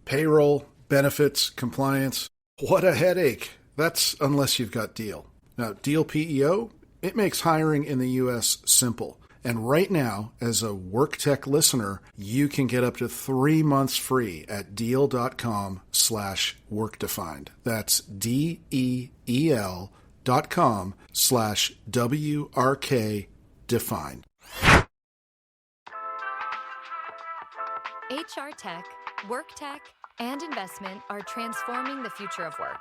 Payroll, benefits, compliance. What a headache. That's unless you've got Deal. Now, Deal PEO, it makes hiring in the U.S. simple. And right now, as a WorkTech listener, you can get up to 3 months free at deal.com/workdefined. That's DEEL.com/WRK defined. HR Tech, WorkTech, and investment are transforming the future of work.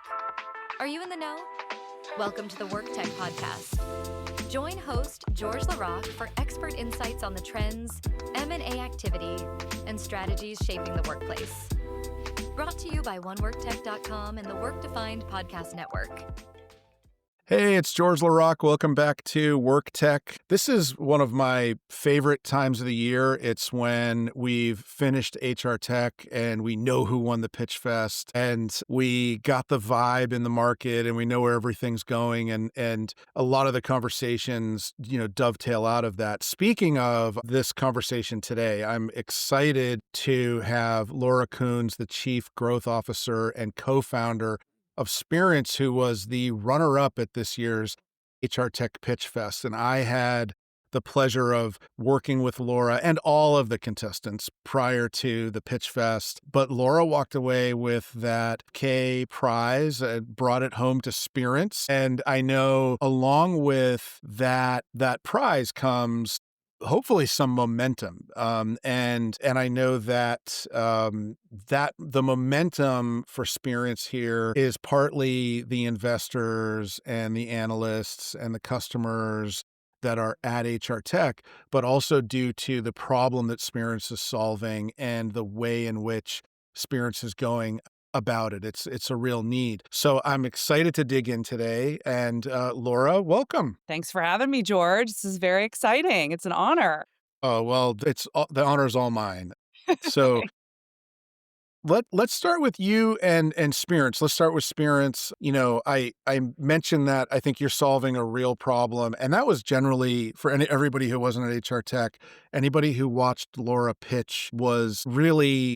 Are you in the know? Welcome to the WorkTech podcast. Join host George LaRocque for expert insights on the trends, M&A activity, and strategies shaping the workplace. Brought to you by OneWorkTech.com and the WorkDefined Podcast Network. Hey, it's George LaRocque. Welcome back to WorkTech. This is one of my favorite times of the year. It's when we've finished HR Tech and we know who won the PitchFest and we got the vibe in the market and we know where everything's going. And a lot of the conversations, dovetail out of that. Speaking of this conversation today, I'm excited to have Laura Kunz, the Chief Growth Officer and co-founder of Spirence, who was the runner-up at this year's HR Tech PitchFest. And I had the pleasure of working with Laura and all of the contestants prior to the PitchFest. But Laura walked away with that K prize, brought it home to Spirence. And I know along with that prize comes hopefully some momentum. And I know that that the momentum for Spirence here is partly the investors and the analysts and the customers that are at HR Tech, but also due to the problem that Spirence is solving and the way in which Spirence is going about it. It's a real need. So I'm excited to dig in today. And Laura, welcome. Thanks for having me, George. This is very exciting. It's an honor. Oh, well, the honor's all mine. So let's start with you and Spirence. Let's start with Spirence. I mentioned that I think you're solving a real problem. And that was generally for everybody who wasn't at HR Tech, anybody who watched Laura pitch really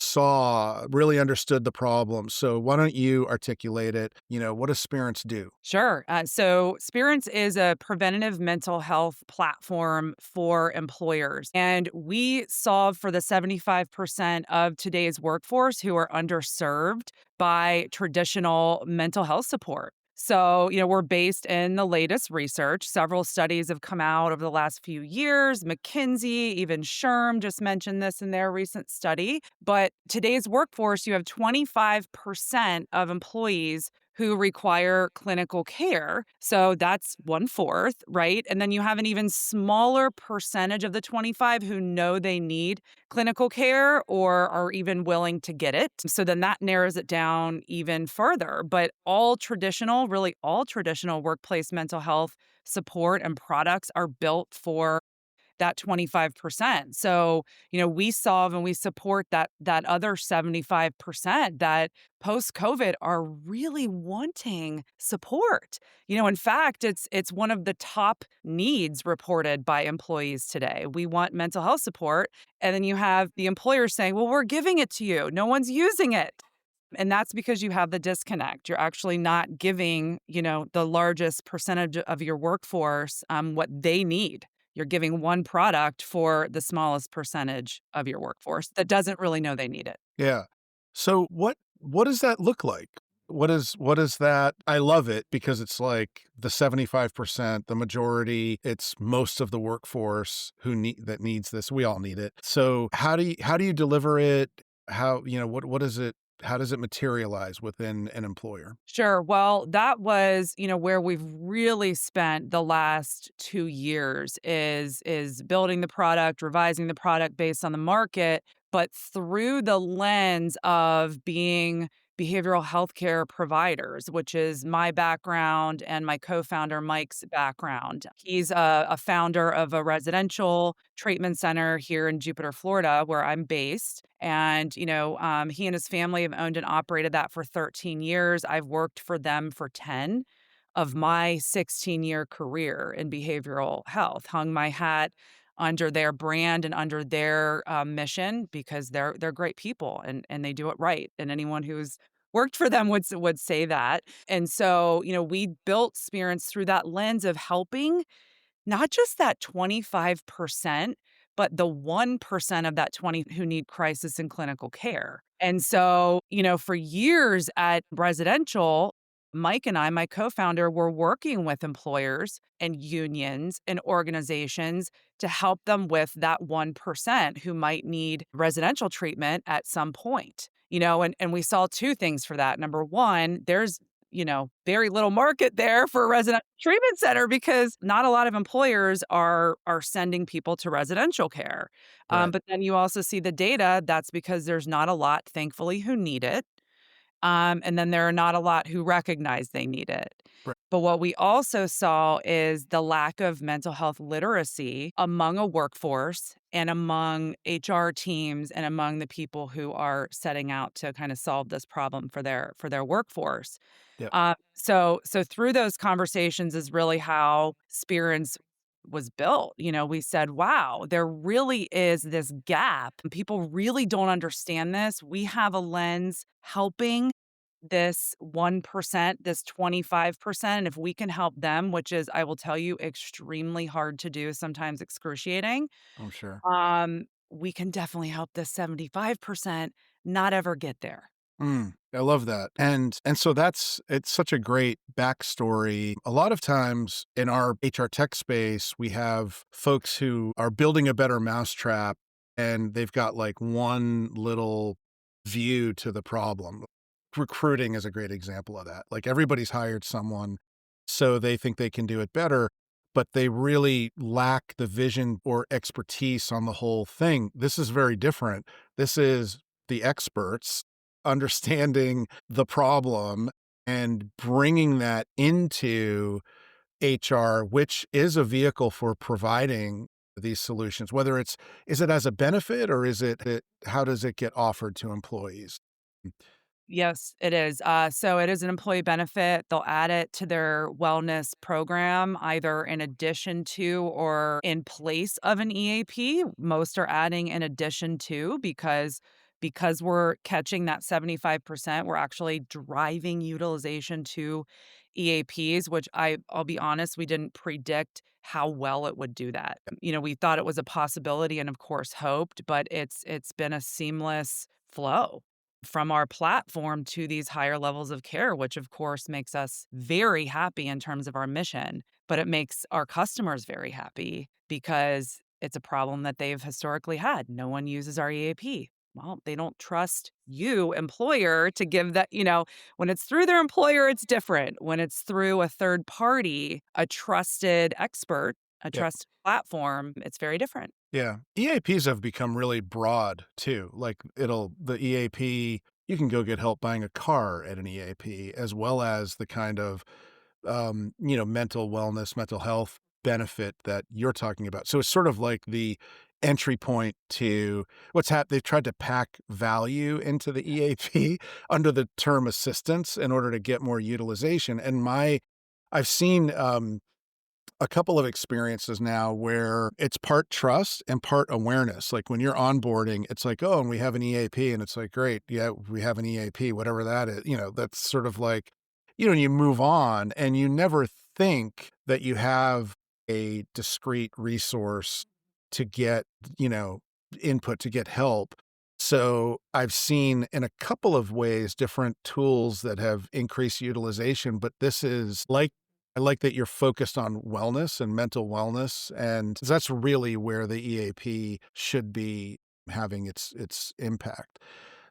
understood the problem. So why don't you articulate it? What does Spirence do? Sure. So Spirence is a preventative mental health platform for employers. And we solve for the 75% of today's workforce who are underserved by traditional mental health support. So, we're based in the latest research. Several studies have come out over the last few years. McKinsey, even SHRM just mentioned this in their recent study. But today's workforce, you have 25% of employees who require clinical care. So that's 1/4, right? And then you have an even smaller percentage of the 25 who know they need clinical care or are even willing to get it. So then that narrows it down even further. But really all traditional workplace mental health support and products are built for that 25%. So, we solve and we support that other 75% that post-COVID are really wanting support. In fact, it's one of the top needs reported by employees today. We want mental health support. And then you have the employers saying, well, we're giving it to you. No one's using it. And that's because you have the disconnect. You're actually not giving, the largest percentage of your workforce what they need. You're giving one product for the smallest percentage of your workforce that doesn't really know they need it. Yeah. So what does that look like? What is that? I love it because it's like the 75%, the majority, it's most of the workforce that needs this. We all need it. So how do you deliver it? How, what is it? How does it materialize within an employer? Sure. Well, that was, where we've really spent the last 2 years is building the product, revising the product based on the market, but through the lens of being behavioral healthcare providers, which is my background and my co-founder Mike's background. He's a founder of a residential treatment center here in Jupiter, Florida, where I'm based. And, he and his family have owned and operated that for 13 years. I've worked for them for 10 of my 16-year career in behavioral health, hung my hat under their brand and under their mission because they're great people and they do it right. And anyone who's worked for them would say that. And so, we built Spirence through that lens of helping not just that 25%, but the 1% of that 20 who need crisis and clinical care. And so, for years at residential, Mike and I, my co-founder, were working with employers and unions and organizations to help them with that 1% who might need residential treatment at some point. And we saw two things for that. Number one, there's very little market there for a residential treatment center because not a lot of employers are sending people to residential care. Right. But then you also see the data. That's because there's not a lot, thankfully, who need it. And then there are not a lot who recognize they need it. Right. But what we also saw is the lack of mental health literacy among a workforce and among HR teams and among the people who are setting out to kind of solve this problem for their workforce. Yep. So through those conversations is really how Spirence was built. We said, wow, there really is this gap. And people really don't understand this. We have a lens helping this 1%, this 25%. And if we can help them, which is, I will tell you, extremely hard to do, sometimes excruciating, I'm sure. we can definitely help this 75% not ever get there. I love that. And so it's such a great backstory. A lot of times in our HR tech space, we have folks who are building a better mousetrap and they've got like one little view to the problem. Recruiting is a great example of that. Like everybody's hired someone, so they think they can do it better, but they really lack the vision or expertise on the whole thing. This is very different. This is the experts understanding the problem and bringing that into HR, which is a vehicle for providing these solutions, whether is it as a benefit or how does it get offered to employees? Yes, it is. So it is an employee benefit. They'll add it to their wellness program, either in addition to or in place of an EAP. Most are adding in addition to because we're catching that 75%, we're actually driving utilization to EAPs, which I'll be honest, we didn't predict how well it would do that. We thought it was a possibility and of course hoped, but it's been a seamless flow from our platform to these higher levels of care, which of course makes us very happy in terms of our mission, but it makes our customers very happy because it's a problem that they've historically had. No one uses our EAP. Well, they don't trust you, employer, to give that, when it's through their employer, it's different. When it's through a third party, a trusted expert, a Yep. trusted platform, it's very different. Yeah. EAPs have become really broad too. Like the EAP, you can go get help buying a car at an EAP, as well as the kind of, mental wellness, mental health benefit that you're talking about. So it's sort of like the entry point to they've tried to pack value into the EAP under the term assistance in order to get more utilization. And I've seen, a couple of experiences now where it's part trust and part awareness. Like when you're onboarding, it's like, oh, and we have an EAP, and it's like, great, yeah, we have an EAP, whatever that is. That's sort of like, you move on, and you never think that you have a discrete resource to get, input, to get help. So I've seen in a couple of ways different tools that have increased utilization, but this is like I like that you're focused on wellness and mental wellness, and that's really where the EAP should be having its impact.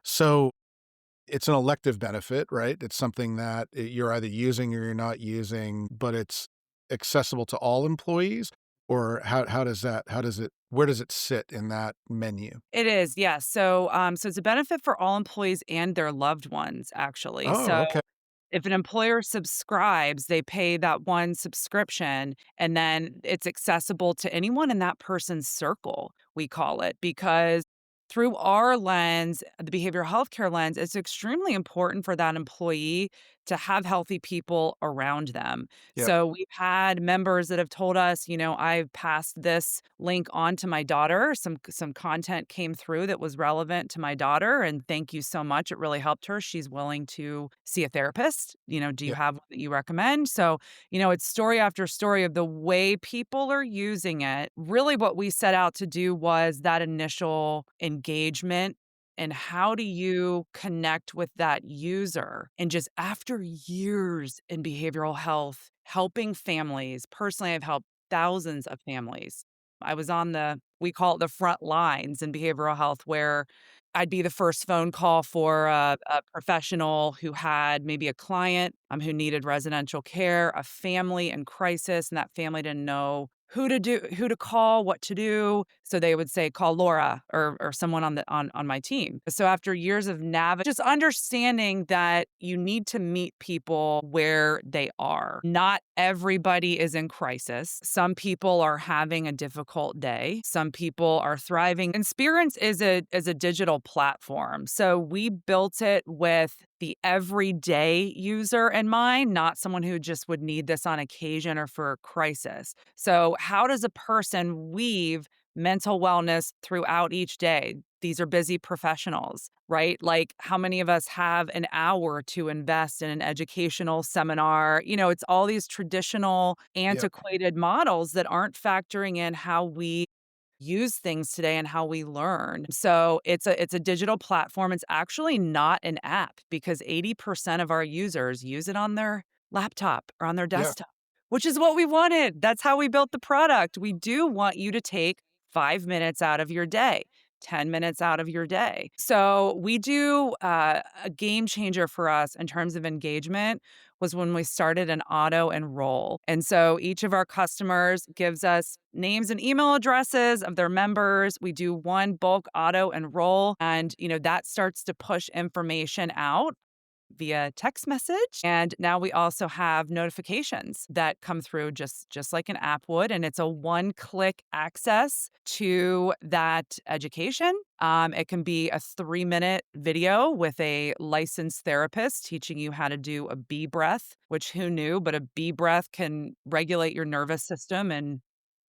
So it's an elective benefit, right? It's something that you're either using or you're not using, but it's accessible to all employees, or where does it sit in that menu? It is, yes. So it's a benefit for all employees and their loved ones, actually. Oh, So okay. if an employer subscribes, they pay that one subscription, and then it's accessible to anyone in that person's circle, we call it, because through our lens, the behavioral healthcare lens, it's extremely important for that employee to have healthy people around them. Yep. So we've had members that have told us, I've passed this link on to my daughter. Some content came through that was relevant to my daughter, and thank you so much. It really helped her. She's willing to see a therapist. Do you Yep. have one that you recommend? So, it's story after story of the way people are using it. Really, what we set out to do was that initial engagement. And how do you connect with that user? And just after years in behavioral health, helping families, personally, I've helped thousands of families. I was on we call it the front lines in behavioral health, where I'd be the first phone call for a professional who had maybe a client who needed residential care, a family in crisis, and that family didn't know who to call, what to do. So they would say, call Laura or someone on my team. So after years of just understanding that you need to meet people where they are. Not everybody is in crisis. Some people are having a difficult day. Some people are thriving. And Spirence is a digital platform. So we built it with the everyday user in mind, not someone who just would need this on occasion or for a crisis. So, how does a person weave mental wellness throughout each day? These are busy professionals, right? Like, how many of us have an hour to invest in an educational seminar? It's all these traditional, Yep. antiquated models that aren't factoring in how we use things today and how we learn. So it's a digital platform. It's actually not an app because 80% of our users use it on their laptop or on their Yeah. desktop, which is what we wanted. That's how we built the product. We do want you to take 5 minutes out of your day. 10 minutes out of your day. So, we do a game changer for us in terms of engagement was when we started an auto enroll. And so each of our customers gives us names and email addresses of their members. We do one bulk auto enroll, and that starts to push information out via text message. And now we also have notifications that come through just like an app would. And it's a one-click access to that education. It can be a 3-minute video with a licensed therapist teaching you how to do a bee breath, which who knew, but a bee breath can regulate your nervous system in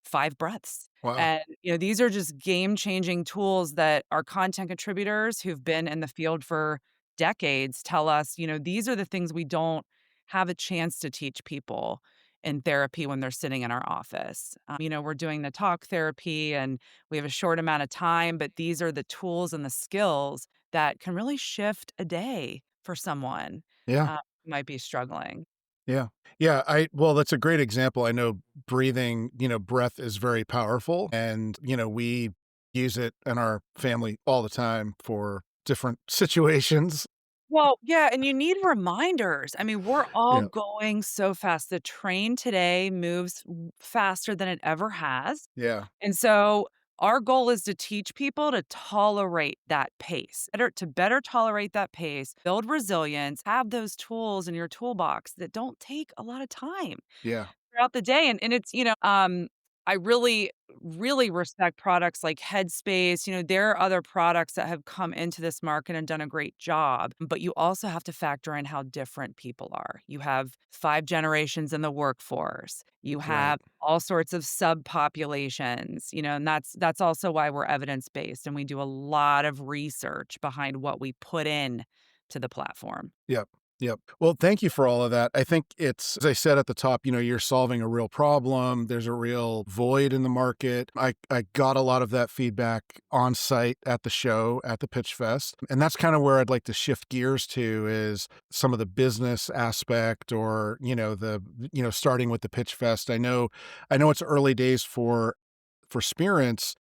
5 breaths. Wow. And, these are just game-changing tools that our content contributors who've been in the field for decades tell us, these are the things we don't have a chance to teach people in therapy when they're sitting in our office. We're doing the talk therapy and we have a short amount of time, but these are the tools and the skills that can really shift a day for someone Yeah. who might be struggling. Yeah. Yeah. Well, that's a great example. I know breathing, breath is very powerful. And, we use it in our family all the time for different situations. Well, yeah, and you need reminders. I mean, we're all Yeah. going so fast. The train today moves faster than it ever has. Yeah. And so our goal is to teach people to tolerate that pace, to better tolerate that pace, build resilience, have those tools in your toolbox that don't take a lot of time Yeah. throughout the day. And it's, I really, really respect products like Headspace. There are other products that have come into this market and done a great job, but you also have to factor in how different people are. You have 5 generations in the workforce. You Right. have all sorts of subpopulations, and that's also why we're evidence-based and we do a lot of research behind what we put in to the platform. Yep. Yep. Well, thank you for all of that. I think it's, as I said at the top, you're solving a real problem. There's a real void in the market. I got a lot of that feedback on site at the show, at the Pitch Fest. And that's kind of where I'd like to shift gears to is some of the business aspect or, starting with the Pitch Fest. I know it's early days for Spirence,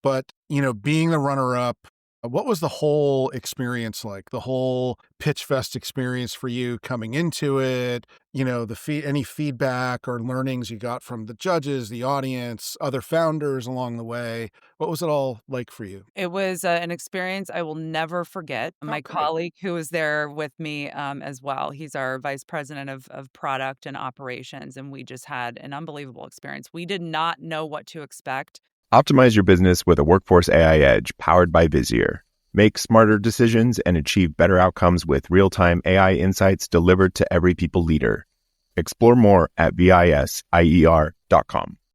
but, being the runner-up, what was the whole experience like? The whole Pitch Fest experience for you coming into it, any feedback or learnings you got from the judges, the audience, other founders along the way. What was it all like for you? It was, an experience I will never forget. Oh, My great. colleague who was there with me, as well, he's our vice president of product and operations, and we just had an unbelievable experience. We did not know what to expect. Optimize your business with a Workforce AI Edge powered by Visier. Make smarter decisions and achieve better outcomes with real-time AI insights delivered to every people leader. Explore more at visier.com.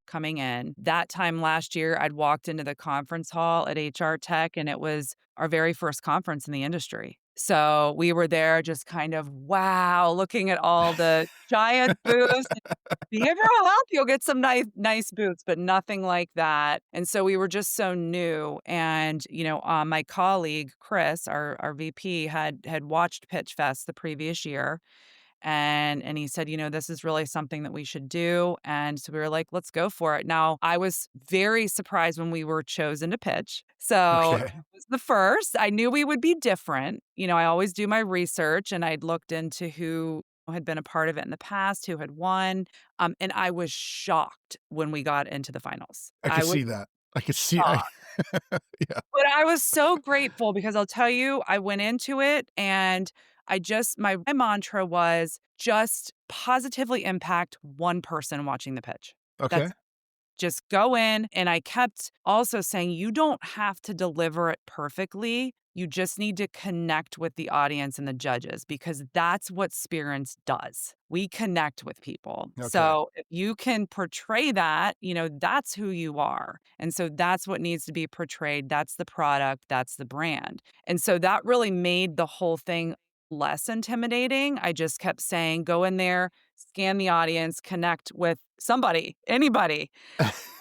Coming in. That time last year, I'd walked into the conference hall at HR Tech, and it was our very first conference in the industry. So we were there just kind of, wow, looking at all the giant booths. Behavioral health, you'll get some nice booths, but nothing like that. And so we were just so new. And, my colleague, Chris, our VP, had watched PitchFest the previous year. And he said, this is really something that we should do. And so we were like, let's go for it. Now, I was very surprised when we were chosen to pitch. So it Okay. was the first. I knew we would be different. I always do my research, and I'd looked into who had been a part of it in the past, who had won. And I was shocked when we got into the finals. I I could was see that. I could see I shocked. Yeah. But I was so grateful because I'll tell you, I went into it and my mantra was just positively impact one person watching the pitch. Okay. That's just go in. And I kept also saying, you don't have to deliver it perfectly. You just need to connect with the audience and the judges, because that's what Spirence does. We connect with people. Okay. So if you can portray that, that's who you are. And so that's what needs to be portrayed. That's the product. That's the brand. And so that really made the whole thing less intimidating. I just kept saying, go in there, scan the audience, connect with somebody, anybody.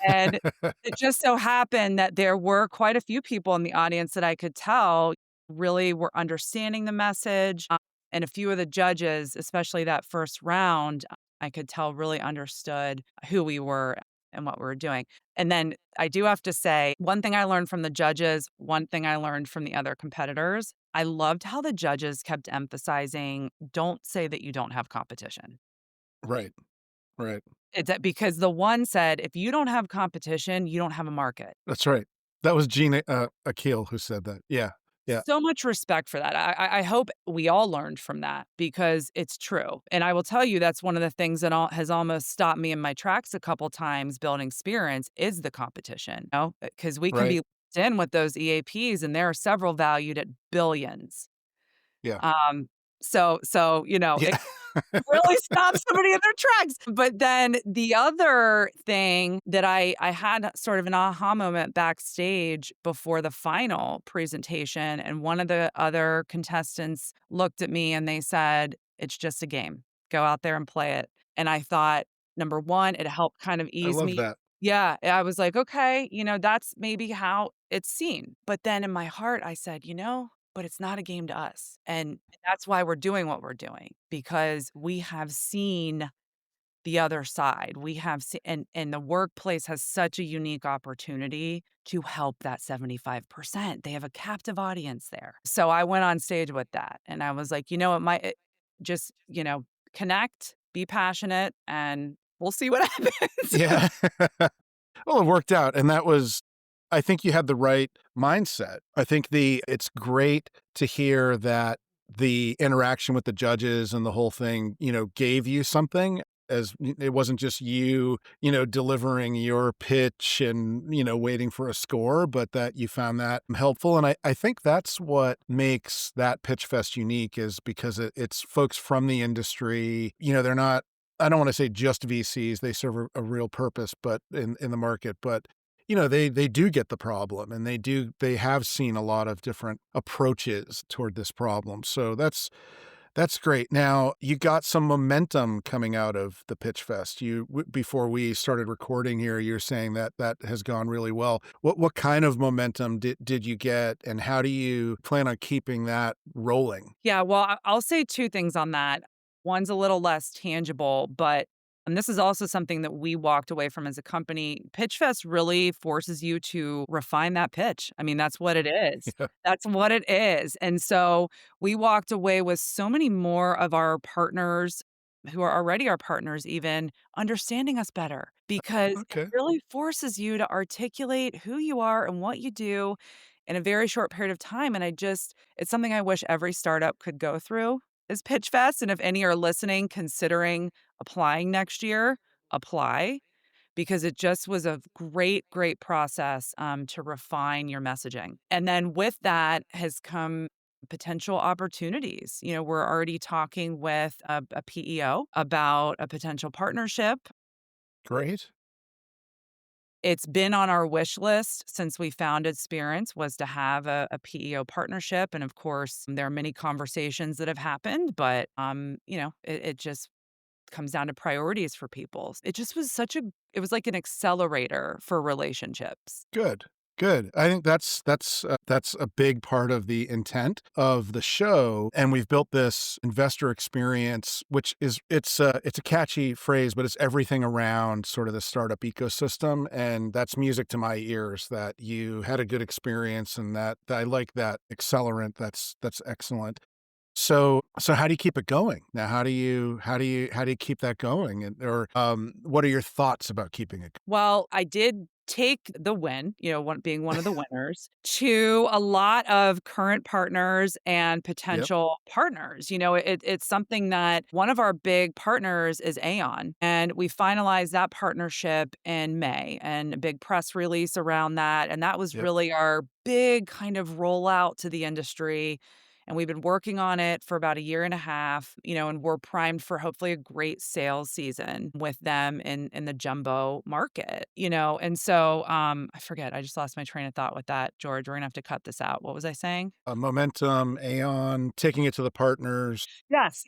And it just so happened that there were quite a few people in the audience that I could tell really were understanding the message. And a few of the judges, especially that first round, I could tell really understood who we were and what we were doing. And then I do have to say, one thing I learned from the judges, one thing I learned from the other competitors, I loved how the judges kept emphasizing, don't say that you don't have competition. Right. Right. It's that because the one said, if you don't have competition, you don't have a market. That's right. That was Gene, Akil who said that. Yeah. Yeah. So much respect for that. I hope we all learned from that, because it's true. And I will tell you, that's one of the things that has almost stopped me in my tracks a couple times building Spirence is the competition. Because we can be Right. locked in with those EAPs, and there are several valued at billions. Yeah. Um, so Yeah. it really stop somebody in their tracks. But then the other thing that I had sort of an aha moment backstage before the final presentation, and one of the other contestants looked at me and they said, "It's just a game. Go out there and play it." And I thought, number one, it helped kind of I ease love me. that. Yeah, I was like, okay, that's maybe how it's seen. But then in my heart, I said, but it's not a game to us. And that's why we're doing what we're doing, because we have seen the other side. We have seen, and the workplace has such a unique opportunity to help that 75%. They have a captive audience there. So I went on stage with that and I was like, just, connect, be passionate, and we'll see what happens. Yeah. Well, it worked out, and that was I think you had the right mindset. I think it's great to hear that the interaction with the judges and the whole thing, gave you something, as it wasn't just you, delivering your pitch and, waiting for a score, but that you found that helpful. And I think that's what makes that Pitch Fest unique, is because it's folks from the industry. They're not, I don't want to say just VCs, they serve a real purpose, but in the market, but they do get the problem, and they have seen a lot of different approaches toward this problem. So that's great. Now, you got some momentum coming out of the Pitch Fest. Before we started recording here, you're saying that has gone really well. What kind of momentum did you get, and how do you plan on keeping that rolling? Yeah, well, I'll say two things on that. One's a little less tangible, and this is also something that we walked away from as a company. PitchFest really forces you to refine that pitch. I mean, that's what it is. Yeah. That's what it is. And so we walked away with so many more of our partners, who are already our partners, even understanding us better, because it Okay. really forces you to articulate who you are and what you do in a very short period of time. And it's something I wish every startup could go through, is PitchFest. And if any are listening, considering applying next year, apply, because it just was a great process to refine your messaging. And then with that has come potential opportunities. We're already talking with a PEO about a potential partnership. Great. It's been on our wish list since we founded Spirence was to have a PEO partnership. And of course, there are many conversations that have happened, but it just comes down to priorities for people. It just was it was like an accelerator for relationships. Good. Good. I think that's a big part of the intent of the show, and we've built this investor experience, which is it's a catchy phrase, but it's everything around sort of the startup ecosystem, and that's music to my ears. That you had a good experience, and that I like that accelerant. That's excellent. So how do you keep it going? Now, how do you keep that going? What are your thoughts about keeping it? Well, I did take the win, being one of the winners, to a lot of current partners and Yep. potential partners. It's something that one of our big partners is Aon, and we finalized that partnership in May and a big press release around that. And that was Yep. really our big kind of rollout to the industry. And we've been working on it for about a year and a half, and we're primed for hopefully a great sales season with them in the jumbo market, And so I forget, I just lost my train of thought with that, George. We're gonna have to cut this out. What was I saying? Momentum, Aon, taking it to the partners. Yes.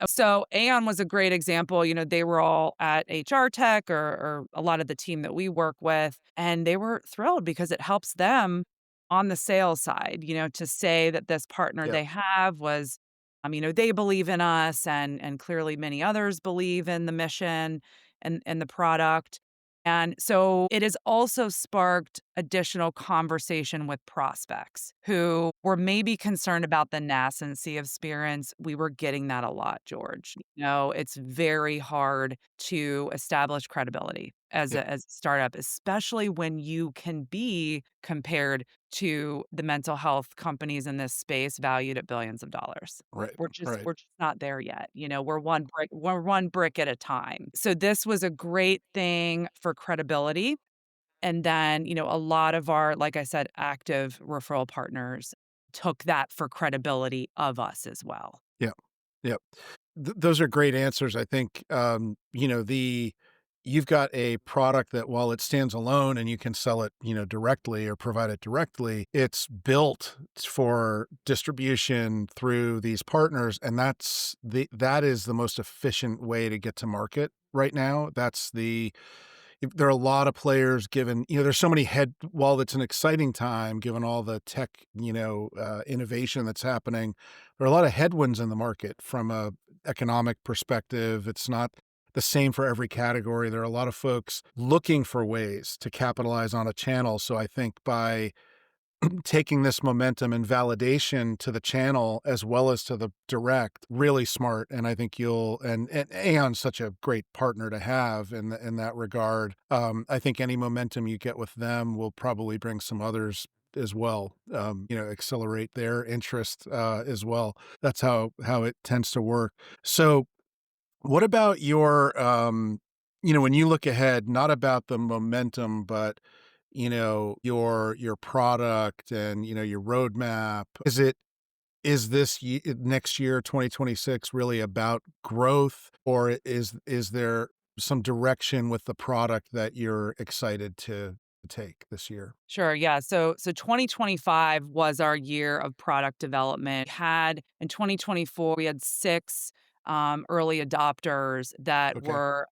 So Aon was a great example. They were all at HR Tech or a lot of the team that we work with, and they were thrilled because it helps them on the sales side, to say that this partner Yep. they have was, they believe in us and clearly many others believe in the mission and the product. And so it has also sparked additional conversation with prospects who were maybe concerned about the nascency of Spirence. We were getting that a lot, George. It's very hard to establish credibility as Yep. a startup, especially when you can be compared to the mental health companies in this space valued at billions of dollars. Right. We're just Right. we're just not there yet. We're one brick at a time. So this was a great thing for credibility. And then, a lot of our, like I said, active referral partners took that for credibility of us as well. Yep. Yep. Those are great answers. I think, you've got a product that while it stands alone and you can sell it, directly or provide it directly, it's built for distribution through these partners. And that is the most efficient way to get to market right now. There are a lot of players given, there's so many while it's an exciting time, given all the tech, innovation that's happening, there are a lot of headwinds in the market from a economic perspective. It's not the same for every category. There are a lot of folks looking for ways to capitalize on a channel. So I think by taking this momentum and validation to the channel as well as to the direct, really smart. And I think and Aon's such a great partner to have in that regard. I think any momentum you get with them will probably bring some others as well, accelerate their interest as well. That's how it tends to work. So what about when you look ahead, not about the momentum, but your product and your roadmap? Is this next year, 2026, really about growth, or is there some direction with the product that you're excited to take this year? Sure. Yeah. So 2025 was our year of product development. In 2024, we had six early adopters that Okay. were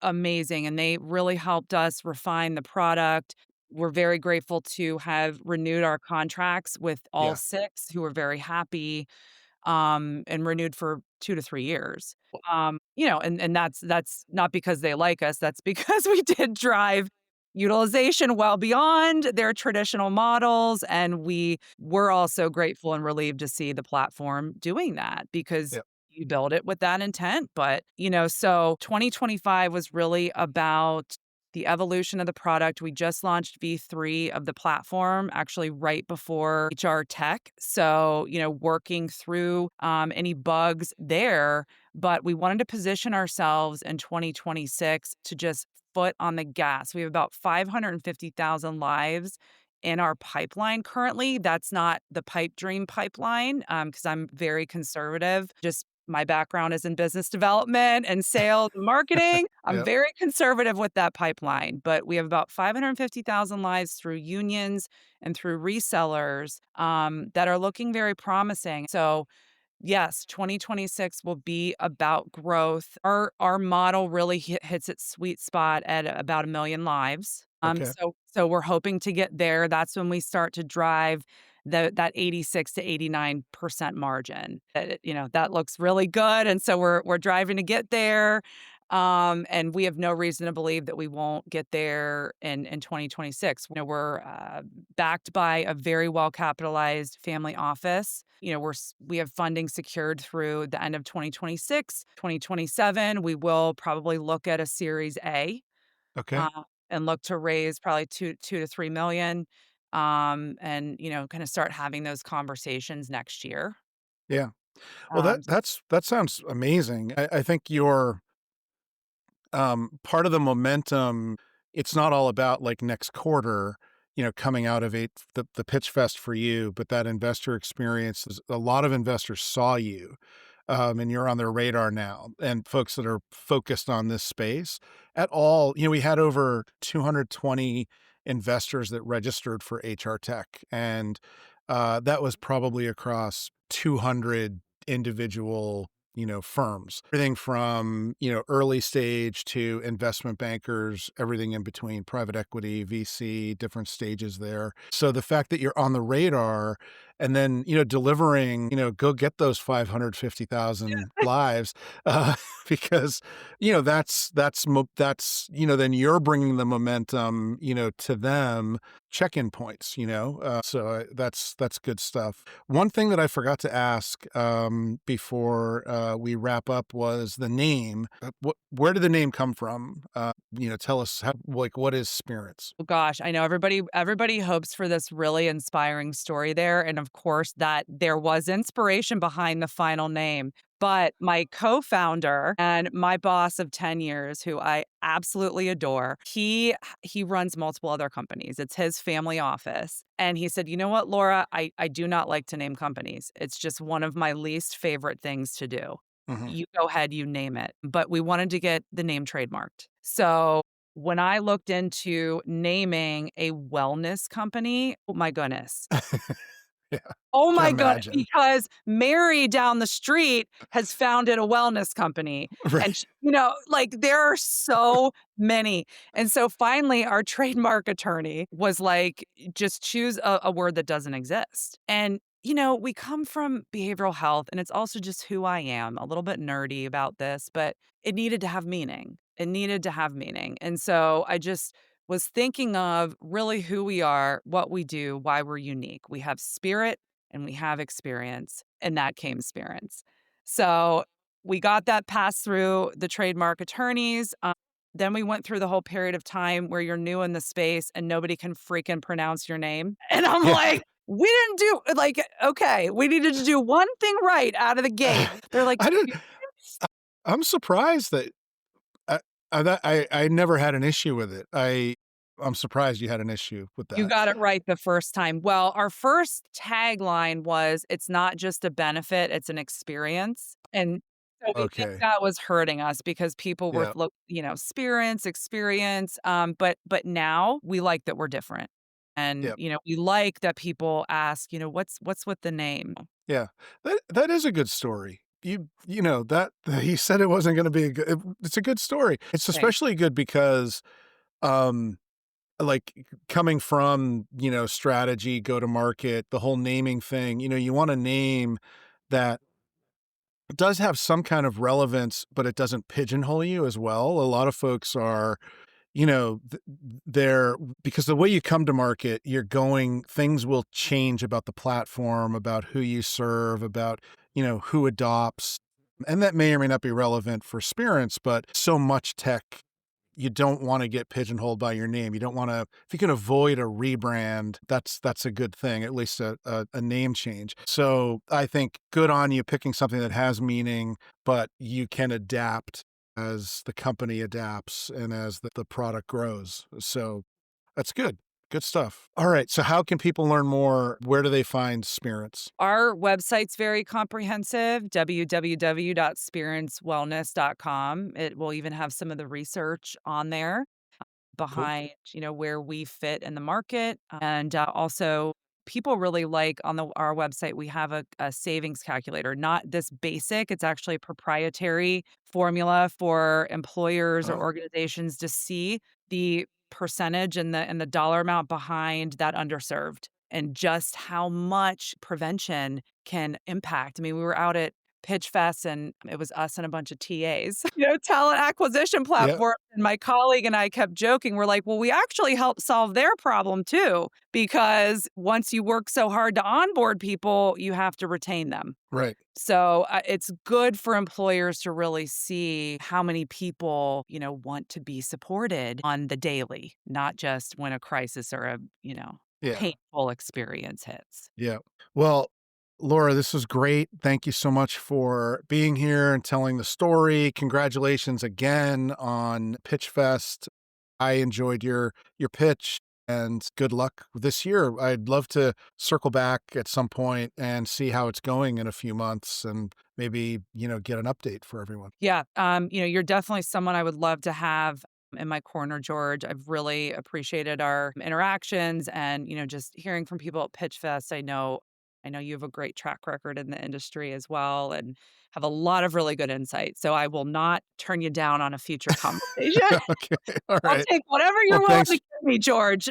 amazing, and they really helped us refine the product. We're very grateful to have renewed our contracts with all Yeah. six, who were very happy and renewed for 2 to 3 years. And that's not because they like us, that's because we did drive utilization well beyond their traditional models, and we were also grateful and relieved to see the platform doing that because Yep. you build it with that intent. But, so 2025 was really about the evolution of the product. We just launched V3 of the platform, actually right before HR Tech. So, working through any bugs there, but we wanted to position ourselves in 2026 to just foot on the gas. We have about 550,000 lives in our pipeline currently. That's not the pipe dream pipeline, because I'm very conservative. Just my background is in business development and sales and marketing. I'm Yep. very conservative with that pipeline, but we have about 550,000 lives through unions and through resellers that are looking very promising. So yes, 2026 will be about growth. Our model really hits its sweet spot at about 1 million lives. Okay. So we're hoping to get there. That's when we start to drive that 86 to 89% margin. That looks really good, and so we're driving to get there. And we have no reason to believe that we won't get there in 2026. We're backed by a very well capitalized family office. We have funding secured through the end of 2026, 2027. We will probably look at a Series A, Okay. uh, and look to raise probably two to 3 million, and kind of start having those conversations next year. Yeah. Well, Um, that sounds amazing. I think your part of the momentum, it's not all about like next quarter, coming out of the pitch fest for you, but that investor experience is a lot of investors saw you, and you're on their radar now, and folks that are focused on this space at all. We had over 220 investors that registered for HR Tech, and that was probably across 200 individual firms, everything from, early stage to investment bankers, everything in between, private equity, VC, different stages there. So the fact that you're on the radar and then, delivering, go get those 550,000 lives, because, then you're bringing the momentum, to them, check-in points, that's good stuff. One thing that I forgot to ask before we wrap up was the name. Where did the name come from? Tell us what is Spirence? Oh gosh, I know everybody hopes for this really inspiring story there, and of course that there was inspiration behind the final name. But my co-founder and my boss of 10 years, who I absolutely adore, he runs multiple other companies. It's his family office. And he said, "You know what, Laura, I do not like to name companies. It's just one of my least favorite things to do. Hmm. You go ahead, you name it." But we wanted to get the name trademarked. So when I looked into naming a wellness company, oh my goodness. Yeah, Oh can my god, imagine. because Mary down the street has founded a wellness company, and Right. sh like, there are so many, and so finally, our trademark attorney was like, "Just choose a word that doesn't exist," and, we come from behavioral health, and it's also just who I am, a little bit nerdy about this, but it needed to have meaning. It needed to have meaning, and so I just was thinking of really who we are, what we do, why we're unique. We have spirit and we have experience, and that came Spirence. So we got that passed through the trademark attorneys. Then we went through the whole period of time where you're new in the space and nobody can freaking pronounce your name. And I'm Yeah. like, we didn't do like, okay, we needed to do one thing right out of the gate. They're like, I did. I'm surprised that I never had an issue with it. I'm surprised you had an issue with you that. got it right the first time. Well, our first tagline was, "It's not just a benefit, it's an experience." And so we think Okay. that was hurting us because people were Yeah. Spirence, experience, but now we like that we're different. And, Yeah. we like that people ask, "What's with the name?" Yeah. That is a good story. That he said it wasn't gonna be a good it's a good story. It's Thanks. especially good because, um, like, coming from, strategy, go to market, the whole naming thing, you want a name that does have some kind of relevance, but it doesn't pigeonhole you as well. A lot of folks are, they're because the way you come to market, things will change about the platform, about who you serve, about, who adopts. And that may or may not be relevant for Spirence, but so much tech you don't want to get pigeonholed by your name. You don't want to, if you can avoid a rebrand, that's a good thing, at least a name change. So I think good on you picking something that has meaning, but you can adapt as the company adapts and as the product grows. So that's good. Good stuff. All right. So how can people learn more? Where do they find Spirence? Our website's very comprehensive, www.spirencewellness.com. It will even have some of the research on there Cool. behind, where we fit in the market. And also, people really like on our website, we have a savings calculator, not this basic. It's actually a proprietary formula for employers or Oh, organizations to see the percentage and the dollar amount behind that underserved and just how much prevention can impact. I mean, we were out at PitchFest and it was us and a bunch of TAs, talent acquisition yeah. platform. And my colleague and I kept joking. We're like, well, we actually help solve their problem too, because once you work so hard to onboard people, you have to retain them. Right. So it's good for employers to really see how many people, want to be supported on the daily, not just when a crisis or a, Yeah. painful experience hits. Yeah. Well, Laura, this was great. Thank you so much for being here and telling the story. Congratulations again on PitchFest. I enjoyed your pitch and good luck this year. I'd love to circle back at some point and see how it's going in a few months and maybe, get an update for everyone. Yeah. You're definitely someone I would love to have in my corner, George. I've really appreciated our interactions and, just hearing from people at PitchFest. I know you have a great track record in the industry as well and have a lot of really good insight. So I will not turn you down on a future conversation. Okay. All I'll right. take whatever Well, you're willing to thanks. give me, George.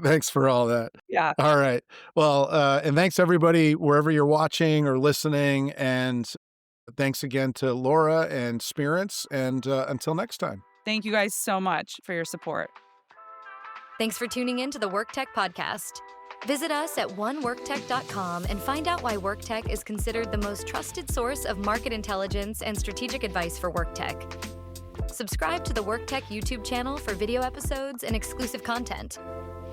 Thanks for all that. Yeah. All right. Well, and thanks everybody, wherever you're watching or listening. And thanks again to Laura and Spirence. And until next time. Thank you guys so much for your support. Thanks for tuning in to the WorkTech podcast. Visit us at oneworktech.com and find out why WorkTech is considered the most trusted source of market intelligence and strategic advice for WorkTech. Subscribe to the WorkTech YouTube channel for video episodes and exclusive content.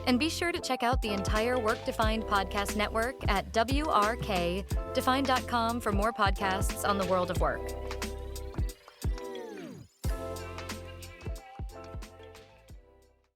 And be sure to check out the entire Work Defined podcast network at WRKDefined.com for more podcasts on the world of work.